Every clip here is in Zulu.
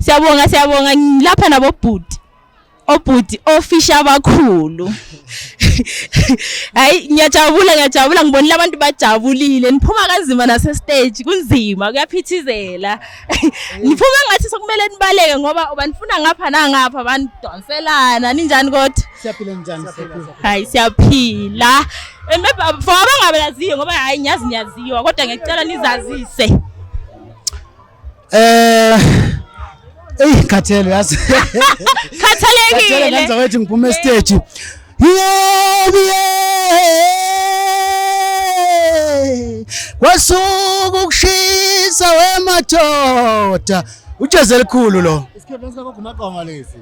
Siyabonga ngilapha nabo obhuti ofisha abakhulu. Hayi ngiyajabula ngibonile abantu bajabulile niphuma kanzima nase stage kunzima kuyaphithizela. Niphuma ngathi sokumele nibaleke ngoba banifuna ngapha nangapha abanidonselana ninjani kodwa? Siyaphila njani? Hayi siyaphila. For abangabaziyo ngoba hayi niyaziwa kodwa ngiyacela nizazise. Khathele yazi. Khathalekile. Lenza wethi ngiphume stage. Kwasuka ukushisa wemadoda. Ujeze elikhulu lo. Isikhathi sakho kumaqonga lezi.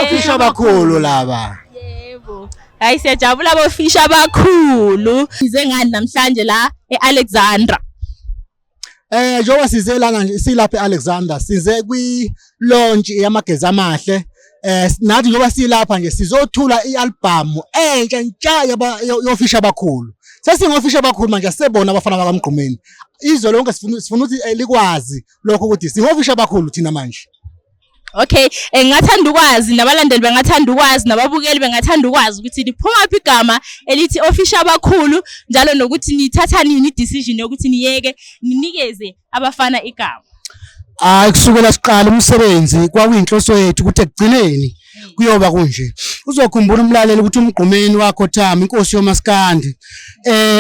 Ofisha abakhulu laba. Yebo. Hayi siyajabula abofisha abakhulu. Size ngani namhlanje la eAlexandra. Njengoba size lana nje silapha eAlexandra size kwi launch yamagezi amahle. Nathi njengoba silapha nje sizothula ialbum entsha yofisha abakhulu. Sesingofisha abakhulu manje sesebona abafana bakaMgqumeni. Izwe lonke sifuna ukuthi likwazi lokho ukuthi singofisha abakhulu thina manje. Okay, ngingathanda ukwazi nabalandeli bengathanda ukwazi nababukeli bengathanda ukwazi ukuthi liphuma phi igama elithi ofisha abakhulu njalo nokuthi nithatha nini decision yokuthi niyeke ninikeze abafana igama. Kusukela siqala umsebenzi kwakuyinhloso yethu ukuthi ekugcineni kuyoba kunje. Uzokhumbula umlaleli ukuthi uMgqumeni wakho Thami inkosi yoMaskandi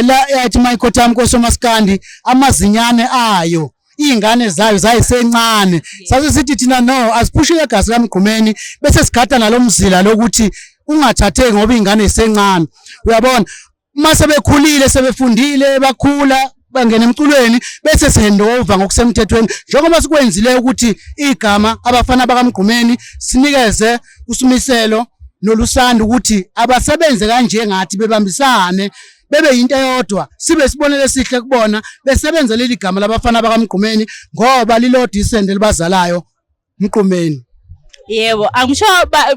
la yathi mayikhothama inkosi yoMaskandi amazinyane ayo ingane zayo zayisencane sasithi thina no asiphushe igazi kaMgqumeni bese sigada nalomzila lokuthi ungathatheki ngoba ingane isencane. Uyabona mase bekhulile sebefundile bakhula bangena emculweni bese sehandover ngokusemthethweni njengoba sikwenzile ukuthi igama abafana bakaMgqumeni sinikeze uSimiselo noLusanda ukuthi abasebenze kanje ngathi bebambisane bebe yinto eyodwa sibe sibonele sihle kubona besebenza leli gama labafana bakaMgqumeni ngoba lilodwa isende libazalayo Mgqumeni. Yebo angisho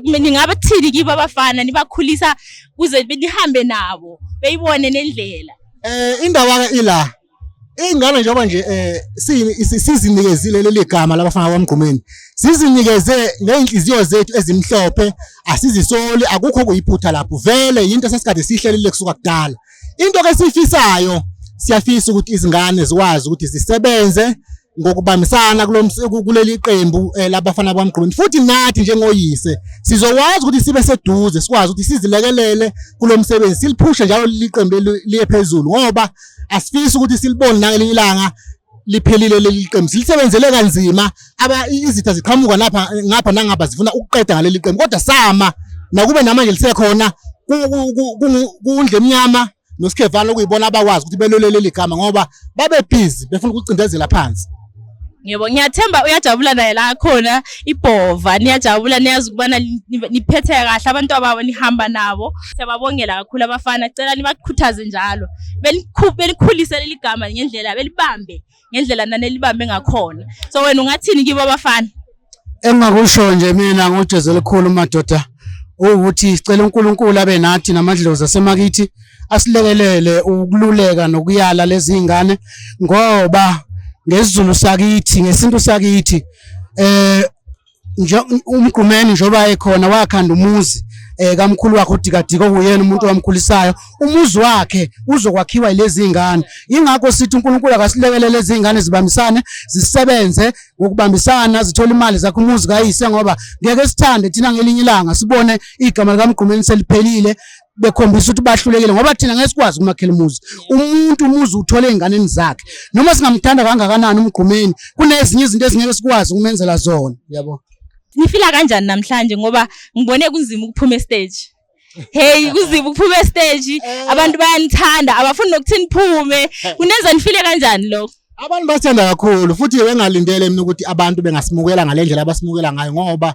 ningabathini kibo abafana nibakhulisa kuze nihambe nabo beyibone nendlela. Indaba ke ila ingane njengoba nje sizinikezile leli gama labafana bakaMgqumeni sizinikeze ngenhliziyo zethu ezimhlophe asizisoli akukho kuyiphutha lapho vele into sesikade sihlelile kusuka kudala. Into ke sifisayo siyafisa ukuthi izingane zikwazi ukuthi zisebenze ngokubambisana kuleli qembu labafana bakaMgqumeni futhi nathi njengoyise sizokwazi ukuthi sibe seduze sikwazi ukuthi sizilekelele kulomsebenzi siliphushe njalo liqembu liye phezulu ngoba asifisi ukuthi silibone nangelinye ilanga liphelile leli qembu silisebenzele kanzima izitha ziqhamuka ngapha nangapha zifuna ukuqeda ngaleli qembu kodwa sama nakube namanje lisekhona kundle emnyama noSikhevana ukuyibona abakwazi ukuthi belolele ligama ngoba babe busy befuna ukucindezela phansi. Yebo ngiyathemba uyajabula naye la khona ibhova niyajabula niyazi ukubana niphethe kahle abantu ababo nihamba nabo. Siyababongela kakhulu abafana cela nibakhuthaze njalo belikhulise leli gama ngendlela belibambe ngendlela nanelibambe ngakhona. So wena ungathini kibo abafana? Engakusho nje mina ngojeze elikhulu madoda ukuthi sicela uNkulunkulu abe nathi namadlozi asemakithi asilekelele ukululeka nokuyala lezi zingane ngoba ngesizulu sakithi ngesintu sakithi uMgqumeni njoba ekhona wakhanda umuzi kamkhulu wakhe uDikadiko kuyena umuntu wamkhulisayo umuzi wakhe uzokwakhiwa ilezi zingane ingakho sithi uNkulunkulu akasilekelele lezi zingane zibambisane zisebenze ngokubambisana zithola imali zakhe umuzi kayise ngoba ngeke sithande thina ngelinye ilanga sibone igama likaMgqumeni seliphelile bekhombisa ukuthi bahlulekile ngoba thina ngesikwazi ukumakhela umuzi uthola einganeni zakhe noma singamthanda kangakanani uMgqumeni kunezinye izinto ezingeke sikwazi ukumenzela zona. Yabo nifila kanjani namhlanje ngoba ngibone kunzima ukuphuma stage? Hey kunzima ukuphuma stage abantu bayanithanda abafuni nokuthi niphume kunenza nifile kanjani lokho? Abantu bathanda kakhulu futhi bengalindele mina ukuthi abantu bengasimukela ngalendlela abasimukela ngayo ngoba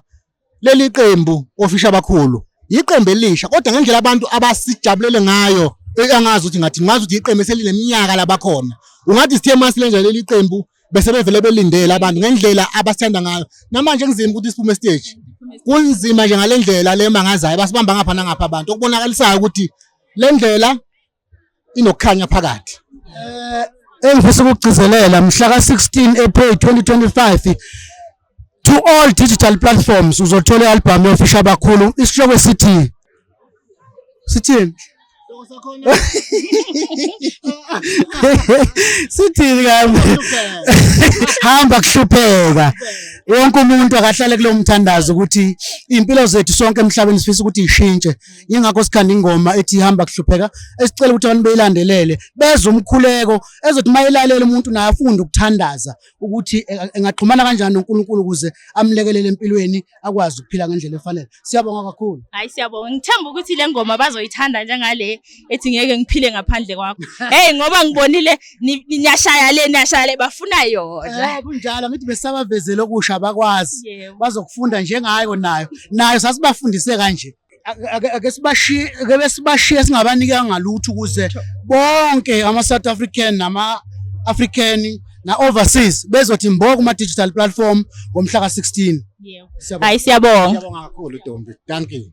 leli qembu ofisha abakhulu iqembu elisha kodwa ngendlela abantu abasijabulele ngayo angazi ukuthi ngathi ngazi ukuthi iqembu eselineminyaka labakhona ungathi sithe masilenza leli qembu bese bevele belindele abantu ngendlela abasithanda ngayo namanje ngizima ukuthi siphume stage kunzima nje ngalendlela le mangazayo basibamba ngapha nangapha abantu okubonakalisayo ukuthi le ndlela inokukhanya phakathi. Engifisa ukugcizelela mhla ka 16 April 2025 to all digital platforms uzothola i-album yofisha abakhulu isihloko sithi sithini sithini kambe hamba kuhlupheka wonke umuntu akahlale kulo mthandazo ukuthi impilo zethu sonke emhlabeni sifisa ukuthi ishintshe ingakho sikhanda ingoma ethi hamba kuhlupheka esicela ukuthi abantu beyilandelele beze umkhuleko ezothi mayilalela umuntu naye afunde ukuthandaza ukuthi engaxhumana kanjani noNkulunkulu ukuze amlekelele empilweni akwazi ukuphila ngendlela efanele. Siyabonga kakhulu. Hayi siyabonga, ngithemba ukuthi le ngoma bazoyithanda njengale ethi ngeke ngiphile ngaphandle kwakho. Hey ngoba ngibonile niyashaya le bafuna yona. Kunjalo ngithi besabavezele okusha bakwazi bazokufunda njengayo nayo sasibafundise kanje. Ake sibashiye singabanika ngalutho ukuze bonke ama South African nama African na overseas bezothi mbo kuma digital platform ngomhla ka 16. Hayi siyabonga. Siyabonga kakhulu Ntombi. Thank you.